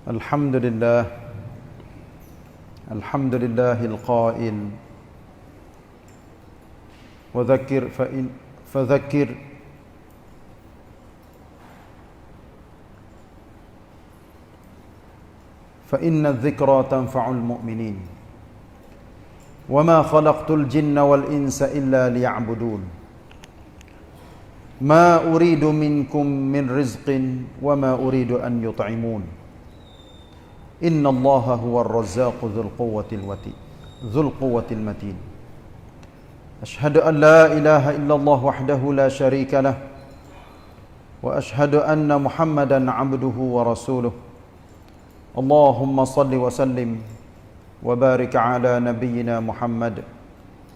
الحمد لله الحمد لله القائل وذكر فذكر فإن الذكرى تنفع المؤمنين وما خلقت الجن والإنس إلا ليعبدون ما أريد منكم من رزق وما أريد أن يطعمون إن الله هو الرزاق ذو القوة المتين أشهد أن لا إله إلا الله وحده لا شريك له وأشهد أن محمدا عبده ورسوله اللهم صل وسلم وبارك على نبينا محمد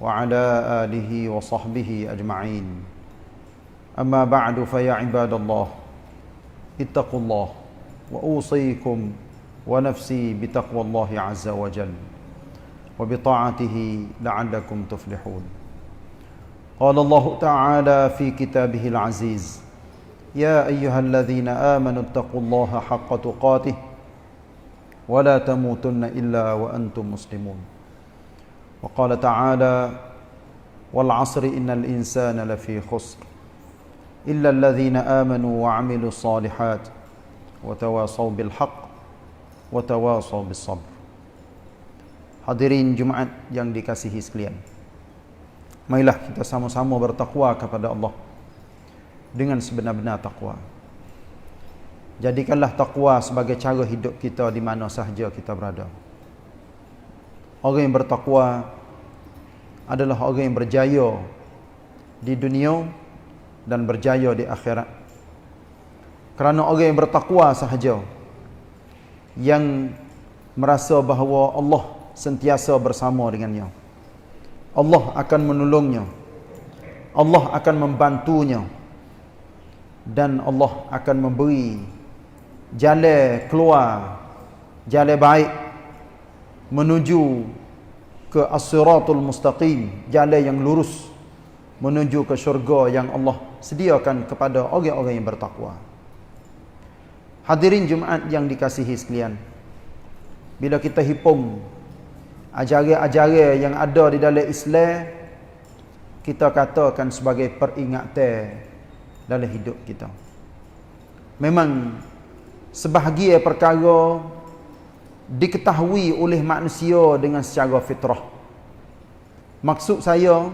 وعلى آله وصحبه أجمعين أما بعد فيا عباد الله اتقوا الله وأوصيكم ونفسي بتقوى الله عز وجل وبطاعته لعلكم تفلحون قال الله تعالى في كتابه العزيز يا أيها الذين آمنوا اتقوا الله حق تقاته ولا تموتن إلا وأنتم مسلمون وقال تعالى والعصر إن الإنسان لفي خسر إلا الذين آمنوا وعملوا الصالحات وتواصوا بالحق وتواصوا بالصبر. Hadirin Jumaat yang dikasihi sekalian, marilah kita sama-sama bertakwa kepada Allah dengan sebenar-benar takwa. Jadikanlah takwa sebagai cara hidup kita di mana sahaja kita berada. Orang yang bertakwa adalah orang yang berjaya di dunia dan berjaya di akhirat. Kerana orang yang bertakwa sahaja yang merasa bahawa Allah sentiasa bersama dengannya. Allah akan menolongnya. Allah akan membantunya. Dan Allah akan memberi jalan keluar, jalan baik menuju ke as-siratul mustaqim, jalan yang lurus menuju ke syurga yang Allah sediakan kepada orang-orang yang bertakwa. Hadirin Jumaat yang dikasihi sekalian, bila kita himpun ajaran-ajaran yang ada di dalam Islam, kita katakan sebagai peringatan dalam hidup kita. Memang sebahagian perkara diketahui oleh manusia dengan secara fitrah. Maksud saya,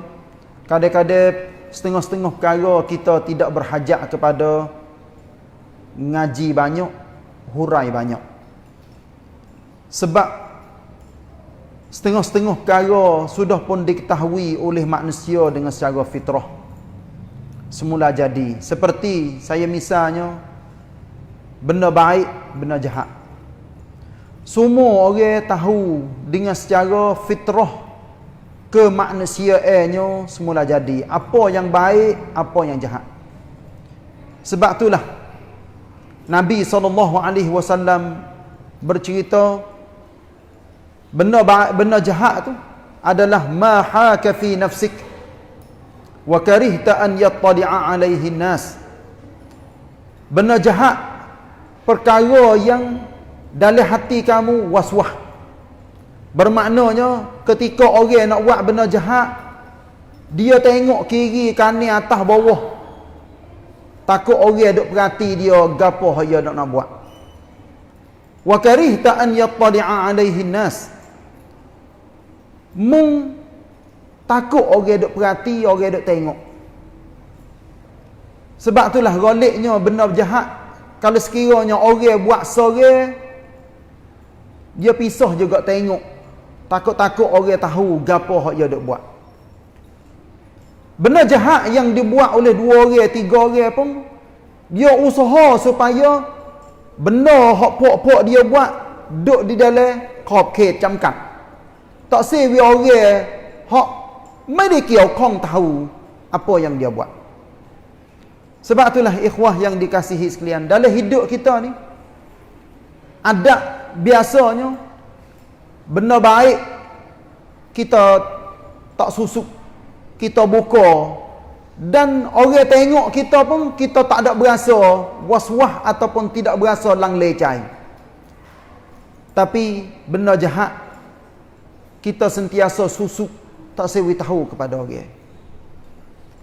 kadang-kadang setengah-setengah perkara kita tidak berhajat kepada ngaji banyak, hurai banyak. Sebab setengah-setengah perkara sudah pun diketahui oleh manusia dengan secara fitrah. Semula jadi. Seperti saya misalnya, benda baik, benda jahat. Semua orang tahu dengan secara fitrah kemanusiaannya semula jadi. Apa yang baik, apa yang jahat. Sebab itulah Nabi SAW bercerita, benda baik, benda jahat tu adalah ma haka fi nafsik wa karihta an yattali'a alaihi nas. Benda jahat, perkara yang dalam hati kamu waswah. Bermaknanya ketika orang nak buat benda jahat, dia tengok kiri kanan atas bawah, takut orang duk perhati dia gapo dia nak buat. Wa karihta an yattali'a alaihi nas. Mung takut orang duk perhati, orang duk tengok. Sebab itulah galiknya benda jahat, kalau sekiranya orang buat sorang, dia pisah juga tengok. Takut-takut orang tahu gapo hak dia duk buat. Benda jahat yang dibuat oleh 2 orang, 3 orang pun, dia usaha supaya benda hak pok-pok dia buat duk di dalam khop-khit camkat. Tak sewi orang hak mai dia kira-kong tahu apa yang dia buat. Sebab itulah ikhwah yang dikasihi sekalian, dalam hidup kita ni ada biasanya benda baik kita tak susuk, kita buka, dan orang tengok kita pun kita tak ada berasa waswah ataupun tidak berasa lang lecai. Tapi benda jahat kita sentiasa susuk, tak sewi tahu kepada orang.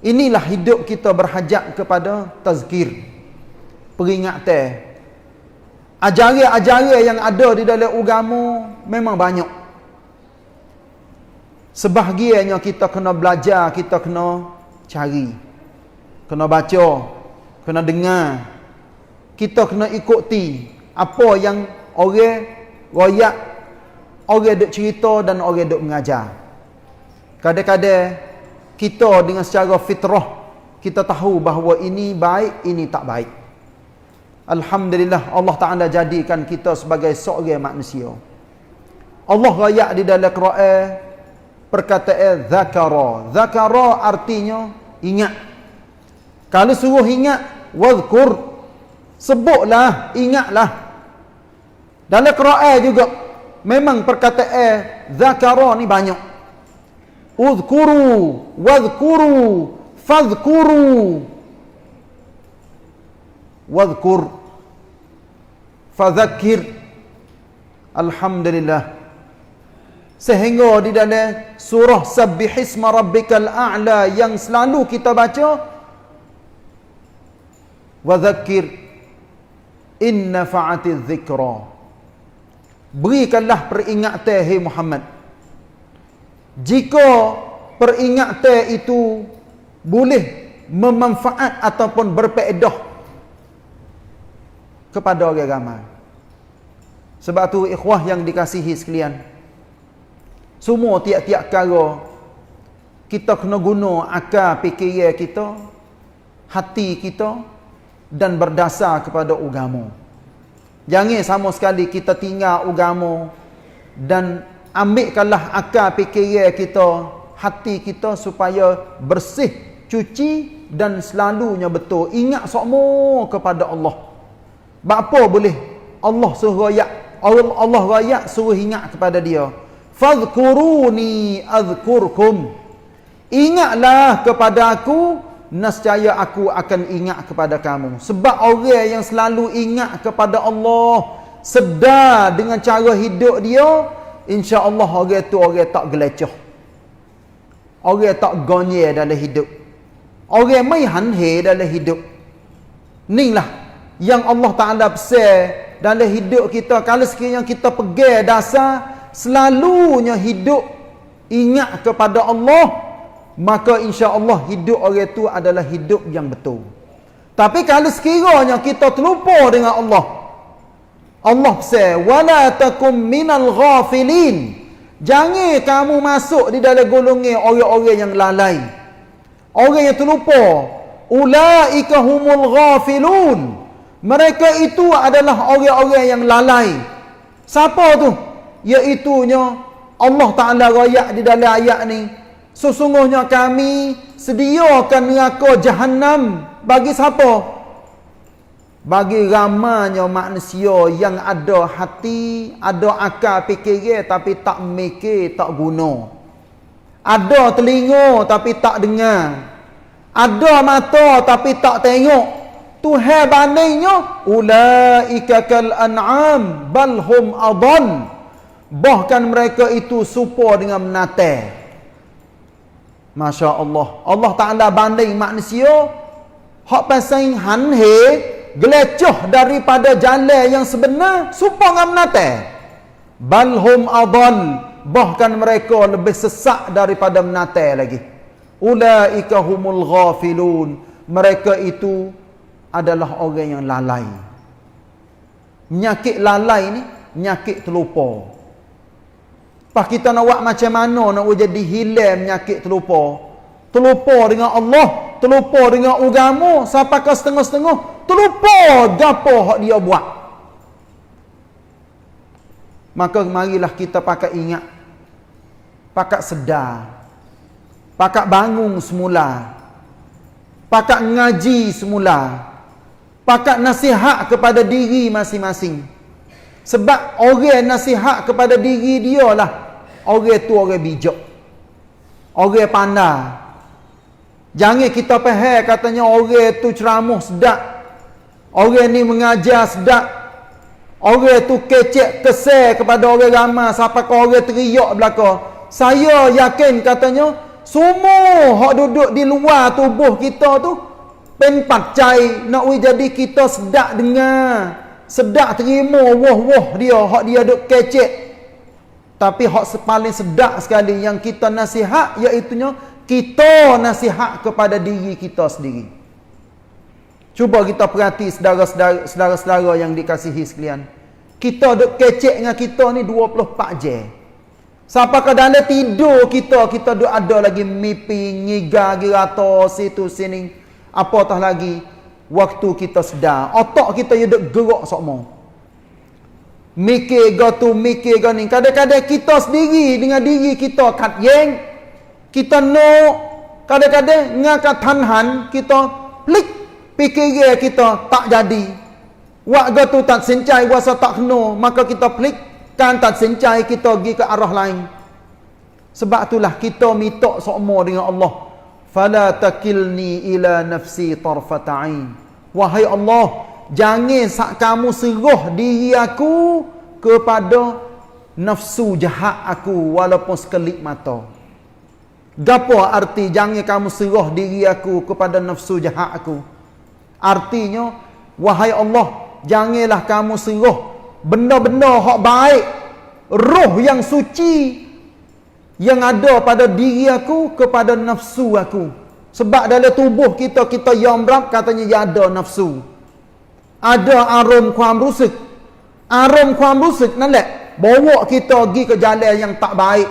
Inilah hidup kita berhajat kepada tazkir, peringatan. Ajaran-ajaran yang ada di dalam agama memang banyak. Sebahagiannya kita kena belajar, kita kena cari, kena baca, kena dengar. Kita kena ikuti apa yang orang royak, orang duk cerita dan orang duk mengajar. Kadang-kadang kita dengan secara fitrah kita tahu bahawa ini baik, ini tak baik. Alhamdulillah Allah Ta'ala jadikan kita sebagai seorang manusia. Allah royak di dalam Quran perkataan zakara. Zakara artinya ingat. Kalau suruh ingat, wadhkur, sebutlah, ingatlah. Dalam Quran juga memang perkataan zakara ni banyak. Udhkuru, wadhkuru, fadhkuru. Wadhkur, fadhakir. Alhamdulillah. Sehingga di dalam surah Sabbihisma Rabbikal A'la yang selalu kita baca, wadhakir in nafa'atiz zikra. Berikanlah peringatan, hai Muhammad, jika peringatan itu boleh memanfaat ataupun berfaedah kepada orang ramai. Sebab tu ikhwah yang dikasihi sekalian, semua tiap-tiap perkara kita kena guna akal fikiran kita, hati kita, dan berdasar kepada agama. Jangan sama sekali kita tinggal agama dan ambilkanlah akal fikiran kita, hati kita supaya bersih, cuci dan selalunya betul. Ingat semua kepada Allah. Bapa boleh Allah suruh royak, Allah royak suruh ingat kepada dia. Fadhkuruni azkurkum. Ingatlah kepada aku, nescaya aku akan ingat kepada kamu. Sebab orang yang selalu ingat kepada Allah, sedar dengan cara hidup dia, insya-Allah orang tu orang tak gelecah. Orang tak gonye dalam hidup. Orang mai hanhe dalam hidup. Inilah yang Allah Ta'ala pesan dalam hidup kita. Kalau sekiranya kita pegang dasar selalunya hidup ingat kepada Allah, maka insya-Allah hidup orang tu adalah hidup yang betul. Tapi kalau sekiranya kita terlupa dengan Allah, Allah pesan, wala takum minal ghafilin. Jangan kamu masuk di dalam golongan orang-orang yang lalai, orang yang terlupa. Ulaika humul ghafilun. Mereka itu adalah orang-orang yang lalai. Siapa tu? Iaitunya Allah Ta'ala royak di dalam ayat ni, sesungguhnya kami sediakan neraka Jahannam bagi siapa? Bagi ramanya manusia yang ada hati, ada akal fikiran tapi tak mikir, tak guna. Ada telinga tapi tak dengar. Ada mata tapi tak tengok. Tuhan bandingnya, ulaika kal an'am bal hum adall. Bahkan mereka itu serupa dengan binatang. Masya Allah. Allah Ta'ala banding manusia hak pasang hanhe, gelecah daripada jalan yang sebenar, serupa dengan binatang. Balhum adall. Bahkan mereka lebih sesak daripada binatang lagi. Ulaika humul ghafilun. Mereka itu adalah orang yang lalai. Penyakit lalai ni penyakit terlupa. Pas kita nak buat macam mana nak jadi hilang penyakit terlupa. Terlupa dengan Allah, terlupa dengan agama, sampai ke setengah-setengah terlupa gapo hak dia buat. Maka marilah kita pakai ingat, pakai sedar, pakai bangun semula, pakai ngaji semula, pakai nasihat kepada diri masing-masing. Sebab orang nasihat kepada diri dia lah, orang tu orang bijak, orang pandai. Jangan kita faham katanya orang tu ceramah sedap, orang ni mengajar sedap, Orang tu kecek kesel kepada orang ramai sampai ke orang teriak belakang. Saya yakin katanya semua hak duduk di luar tubuh kita tu penpat cai nak jadi kita sedak dengar, sedak terima wah dia hak dia duk kecek. Tapi hak paling sedak sekali yang kita nasihat iaitunya kita nasihat kepada diri kita sendiri. Cuba kita perhati saudara-saudara yang dikasihi sekalian. Kita duk kecek dengan kita ni 24 jam. Sampai ke dalam tidur kita duk ada lagi mimpi, ngigar, girata, situ sini. Apatah lagi waktu kita sedar. Otak kita duk gerak sokmo. Mikir go mikir go ni. Kadang-kadang kita sendiri dengan diri kita kat yang kita no, kadang-kadang ngakat tanhan kita klik fikir kita tak jadi. Waktu tu tak sencai wasa tak kena, maka kita klik kan tak sencai kita pergi ke arah lain. Sebab itulah kita minta sokmo dengan Allah. Fala takilni ila nafsi tarfata ain. Wahai Allah, jangan sak kamu serah diri aku kepada nafsu jahat aku walaupun sekelip mata. Gapo arti jangan kamu serah diri aku kepada nafsu jahat aku? Artinya, wahai Allah, janganlah kamu serah benda-benda hak baik, roh yang suci yang ada pada diri aku kepada nafsu aku. Sebab dalam tubuh kita yamrab katanya ya ada nafsu. Ada arum kuam rusuk. Arum kuam rusuk nalek bawa kita pergi ke jalan yang tak baik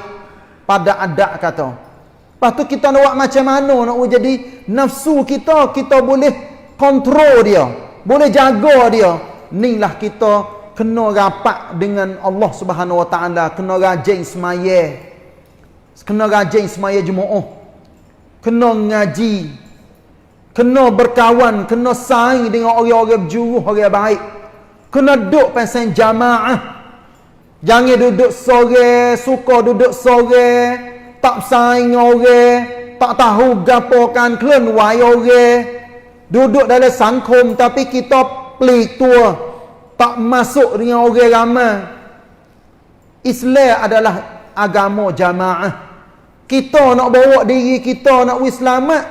pada adat kata. Lepas tu kita nak buat macam mana nak jadi nafsu kita boleh kontrol dia, boleh jaga dia. Inilah kita kena rapat dengan Allah Subhanahu Wa Taala, kena rajin semaya. Kena rajin semaya Jumaat. Kena ngaji. Kena berkawan, kena saing dengan orang-orang berjuruh, orang baik. Kena duduk pasal jamaah. Jangan duduk sore, suka duduk sore, tak saing orang, tak tahu gapokan kelan wai orang. Duduk dalam sangkum tapi kita pelik tua, tak masuk dengan orang ramai. Islam adalah agama jamaah. Kita nak bawa diri kita nak selamat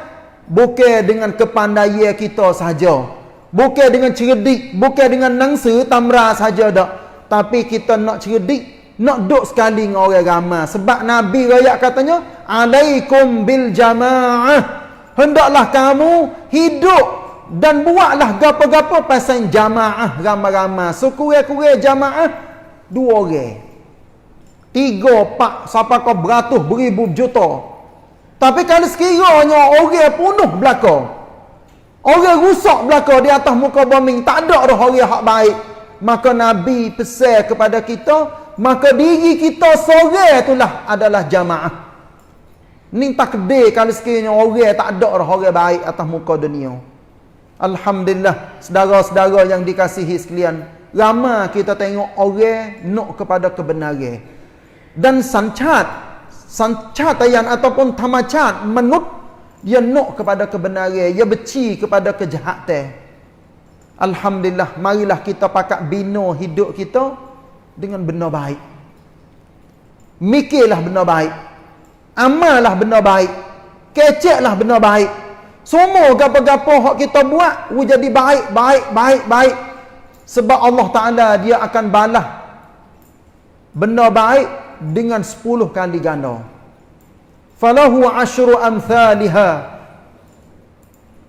bukan dengan kepandaian kita sahaja, bukan dengan cerdik, bukan dengan nangsa tamra sahaja dak, tapi kita nak cerdik, nak duduk sekali dengan orang ramai. Sebab Nabi raya katanya alaikum bil jamaah, hendaklah kamu hidup dan buatlah gapo-gapo pasal jamaah ramai-ramai. Sekurang-kurang jamaah 2 orang, 3, 4, sampai kau beratus beribu juta. Tapi kalau sekiranya orang penuh belakang, orang rusak belakang di atas muka bumi, tak ada dah orang hak baik, maka Nabi pesan kepada kita, maka diri kita seorang itulah adalah jamaah. Ni takdir kalau sekiranya orang tak ada dah orang baik atas muka dunia. Alhamdulillah, saudara-saudara yang dikasihi sekalian, ramai kita tengok orang nak kepada kebenaran. Dan sancatayan ataupun tamacat menut dia nak kepada kebenaran, dia benci kepada kejahatan. Alhamdulillah, marilah kita pakat bina hidup kita dengan benda baik. Mikirlah benda baik, amallah benda baik, keceklah benda baik. Semua gapo-gapo hak kita buat jadi baik. Sebab Allah Taala dia akan balas benda baik dengan 10 kali ganda. Falahu asyru amthaliha.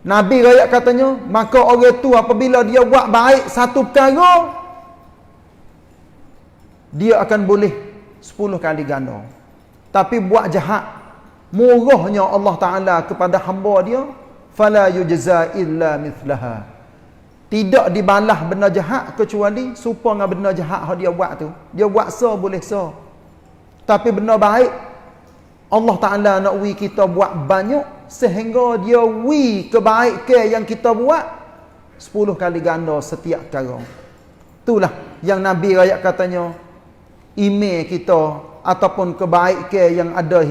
Nabi raya katanya, maka orang tu apabila dia buat baik satu perkara, dia akan boleh 10 kali ganda. Tapi buat jahat, murahnya Allah Ta'ala kepada hamba dia, fala yujza illa mithlaha. Tidak dibalas benda jahat kecuali serupa dengan benda jahat yang dia buat tu. Dia buat boleh tapi benda baik Allah Ta'ala nak kita buat banyak sehingga dia kebaikan yang kita buat 10 kali ganda setiap perkara. Itulah yang Nabi rakyat katanya, iman kita ataupun kebaikan yang ada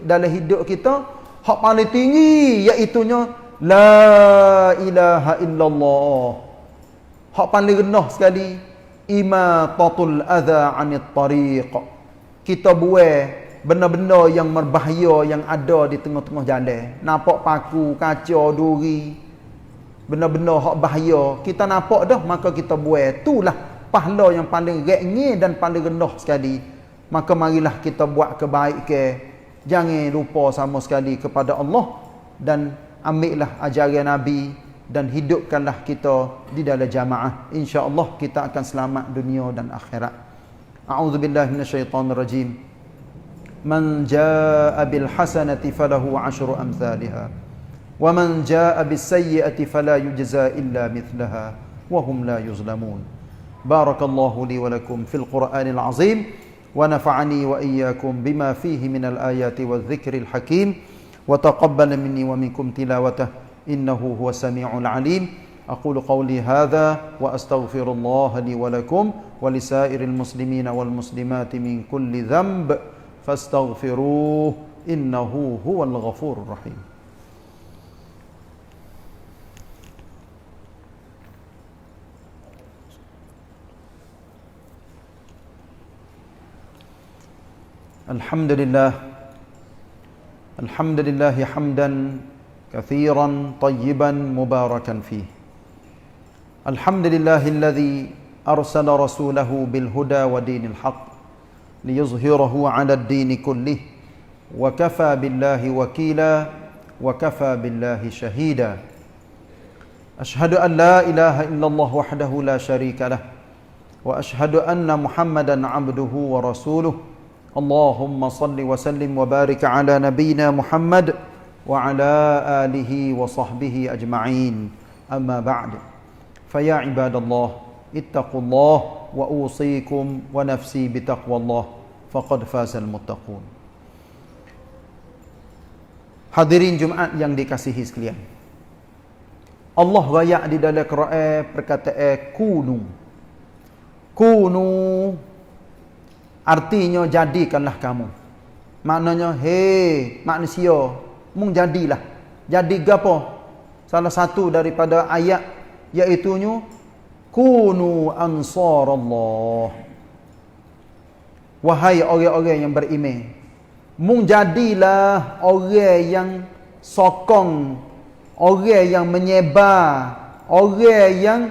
dalam hidup kita, hak paling tinggi iaitunya la ilaha illallah. Hak paling rendah sekali imatatul adha 'anit tariq. Kita buat benda-benda yang berbahaya yang ada di tengah-tengah jalan. Nampak paku, kaca, duri, benda-benda hak bahaya, kita nampak dah, maka kita buat. Itulah pahala yang paling ringan dan paling rendah sekali. Maka marilah kita buat kebaikan. Jangan lupa sama sekali kepada Allah dan ambillah ajaran Nabi dan hidupkanlah kita di dalam jamaah. Insya-Allah kita akan selamat dunia dan akhirat. A'udzubillahi minasyaitonirrajim. Man jaa'a bil hasanati falahu 'asyru amsalha wa man jaa'a bis sayyi'ati fala yujza illa mithlaha wa hum la yuzlamun. Barakallahu li wa lakum fil Qur'anil 'azim wa nafa'ani wa iyyakum bima fihi minal ayati wadh-dhikril hakim wa taqabbal minni wa minkum tilawatahu innahu huwas samiul 'alim. Aqulu qawli hadha wa astaghfirullah li wa lakum wa lisairil muslimina wal muslimati min kulli dhanb fastaghfiruh innahu huwal ghafurur rahim. Alhamdulillah hamdan kathiran tayyiban mubarakan fih. Alhamdulillahilladzi arsala rasulahu bil huda wa dinil haqq liyuzhirahu 'ala ad-din kullih wa kafa billahi wakila wa kafa billahi shahida. Ashhadu an la ilaha illallah wahdahu la sharika lah wa ashhadu anna Muhammadan 'abduhu wa rasuluh. Allahumma salli wa sallim wa barik ala nabiyyina Muhammad wa ala alihi wa sahbihi ajma'in. Amma ba'd. Faya ibadallah, ittaqullah wa usikum wa nafsi bitaqwallah faqad fazal muttaqun. Hadirin Jumaat yang dikasihi sekalian. Allah rayak di dalam Quran perkataan kunu. Kunu artinya jadikanlah kamu. Maknanya hei manusia, mung jadilah. Jadi gapo? Salah satu daripada ayat iaitu kunu ansarallah. Wahai orang-orang yang beriman, mung jadilah orang yang sokong, orang yang menyebar, orang yang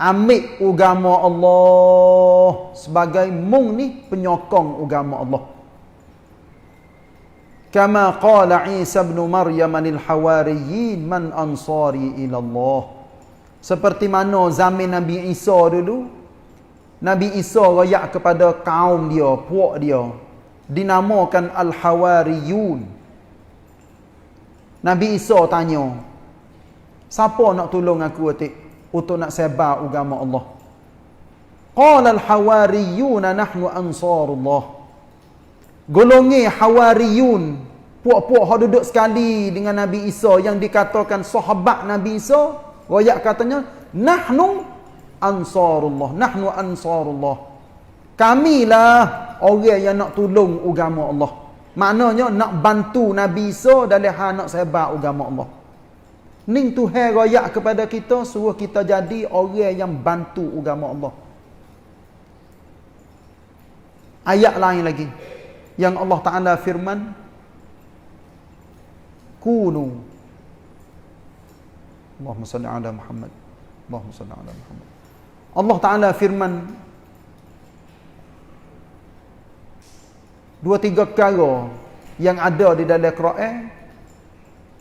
ambil agama Allah sebagai mung ni penyokong agama Allah. Kama qala Isa ibn Maryam lil hawariyin man ansari ila Allah. Seperti mana zaman Nabi Isa dulu, Nabi Isa royak kepada kaum dia, puak dia, dinamakan al-hawariyun. Nabi Isa tanya, siapa nak tolong aku untuk nak sebar agama Allah? Qala al-hawariyuna nahnu ansarullah. Golongi hawariyun, puak-puak hak duduk sekali dengan Nabi Isa yang dikatakan sahabat Nabi Isa, royak katanya nahnu ansarullah, nahnu ansarullah. Kamilah orang yang nak tolong agama Allah. Maknanya nak bantu Nabi Isa dalam hal nak sebar agama Allah. Ning Tuhan royak kepada kita, suruh kita jadi orang yang bantu agama Allah. Ayat lain lagi yang Allah Ta'ala firman, kunu, Allahumma salli ala Muhammad, Allahumma salli ala Muhammad. Allah Ta'ala firman 2-3 perkara yang ada di dalam Quran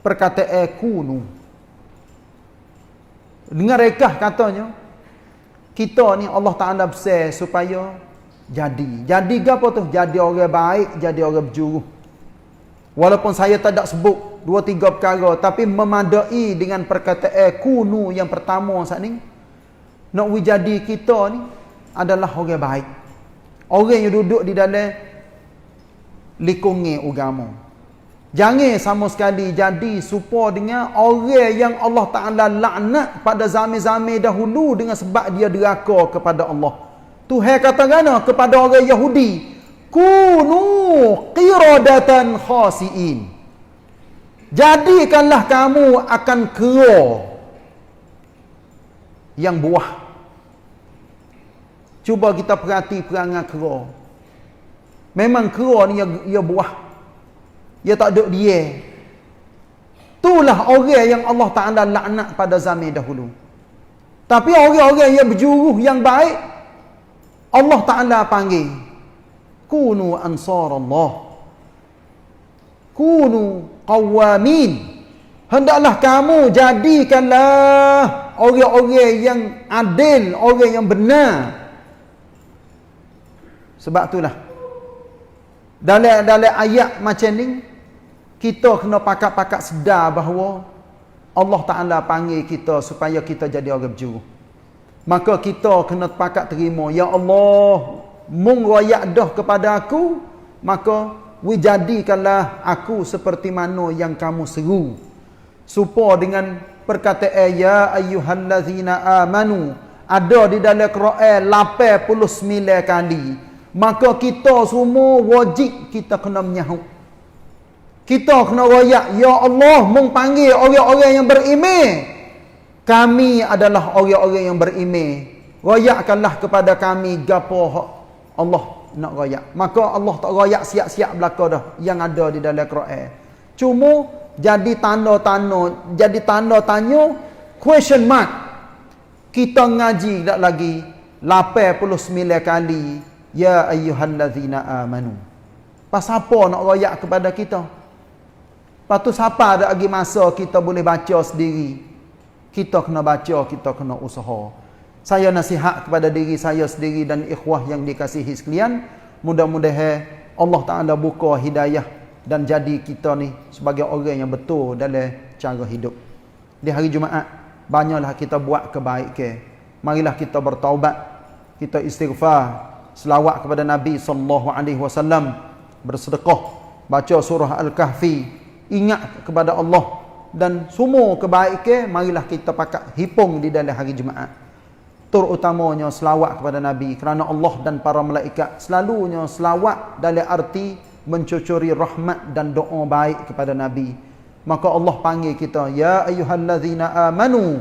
perkataan kunu. Dengar rekah katanya, kita ni Allah Ta'ala besar supaya jadi apa tu? Jadi orang baik, jadi orang berjuru. Walaupun saya tak ada sebut 2-3 perkara, tapi memadai dengan perkataan kunu yang pertama saat ni, nak jadi kita ni adalah orang baik. Orang yang duduk di dalam lingkungan agama. Jangan sama sekali jadi serupa dengan orang yang Allah Ta'ala laknat pada zaman-zaman dahulu dengan sebab dia deraka kepada Allah. Tuhan kata gana kepada orang Yahudi, kunu qiradatan khasiin. Jadikanlah kamu akan kera yang buah. Cuba kita perhati perangai kera. Memang kera ni ia buah. Ia tak duduk dia. Itulah orang yang Allah Ta'ala laknat pada zaman dahulu. Tapi orang-orang yang berjuruh yang baik, Allah Ta'ala panggil, kunu ansar Allah, kunu qawamin. Hendaklah kamu jadikanlah orang-orang yang adil, orang yang benar. Sebab itulah dalam ayat macam ni, kita kena pakat-pakat sedar bahawa Allah Ta'ala panggil kita supaya kita jadi orang berjuruh. Maka kita kena pakat terima, ya Allah, mung royak dah kepada aku, maka jadikanlah aku seperti mana yang kamu seru. Supaya dengan perkataan ya ayyuhallazina amanu ada di dalam Quran 89 kali, maka kita semua wajib kita kena menyahut. Kita kena royak, ya Allah, mung panggil orang-orang yang beriman. Kami adalah orang-orang yang beriman. Royakkanlah kepada kami gapo Allah nak royak. Maka Allah tak royak siap-siap belaka dah yang ada di dalam Quran. Cuma jadi tanda tanya, question mark. Kita ngaji tak lagi 89 kali ya ayyuhallazina amanu. Pasal apa nak royak kepada kita? Patu siapa ada lagi masa kita boleh baca sendiri? Kita kena baca, kita kena usaha. Saya nasihat kepada diri saya sendiri dan ikhwah yang dikasihi sekalian, mudah-mudahan Allah Ta'ala buka hidayah dan jadi kita ni sebagai orang yang betul dalam cara hidup. Di hari Jumaat, banyaklah kita buat kebaikan. Marilah kita bertaubat, kita istighfar, selawat kepada Nabi SAW, bersedekah, baca surah Al-Kahfi, ingat kepada Allah, dan semua kebaikan marilah kita pakat hipung di dalam hari Jumaat. Terutamanya selawat kepada Nabi, kerana Allah dan para malaikat selalunya selawat dalam arti mencucuri rahmat dan doa baik kepada Nabi. Maka Allah panggil kita, ya ayyuhallazina amanu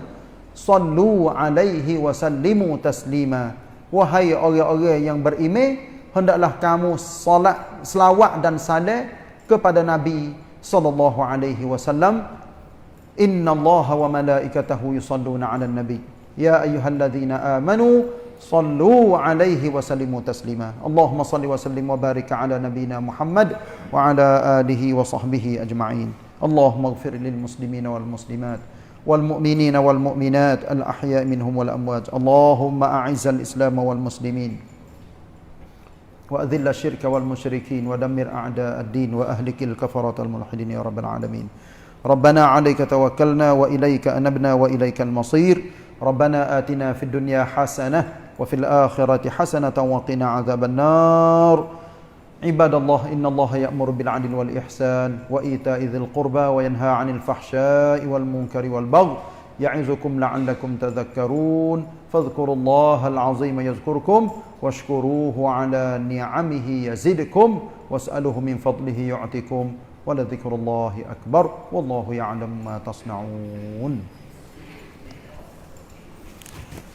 sallu alaihi wa sallimu taslima. Wahai orang-orang yang beriman, hendaklah kamu salat, selawat dan salam kepada Nabi sallallahu alaihi wasallam. Innallaha wa malaikatahu yusalluna 'alan nabi. Ya ayyuhalladzina amanu sallu 'alaihi wa sallimu taslima. Allahumma salli wa sallim wa barik 'ala nabiyyina Muhammad wa 'ala alihi wa sahbihi ajma'in. Allahumma ighfir lil muslimina wal muslimat wal mu'minina wal mu'minat al ahya'i minhum wal amwat. Allahumma a'izzal islam wal muslimin wa adhill asyirka wal musyrikin wa dammir a'da ad-din wa ahlikil kafaratal mulhidin ya rabbal alamin. Rabbana 'alaika tawakkalna wa ilaika anabna wa ilaikal masir. Rabbana atina fid dunya hasanah wa fil akhirati hasanatan wa qina 'adzabannar. Ibadallah, innallaha ya'muru bil 'adli wal ihsan wa ita'i dzil qurba wa yanha 'anil fahsya'i wal munkari wal baghi ya'izukum la'allakum tadhakkarun. Fadhkurullaha al-'azima yadhkurkum washkuruhu 'ala ni'amihi yazidkum was'aluhu min fadlihi yu'tikum. Wa la dzikrullahi akbar wallahu ya'lamu ma tasna'un.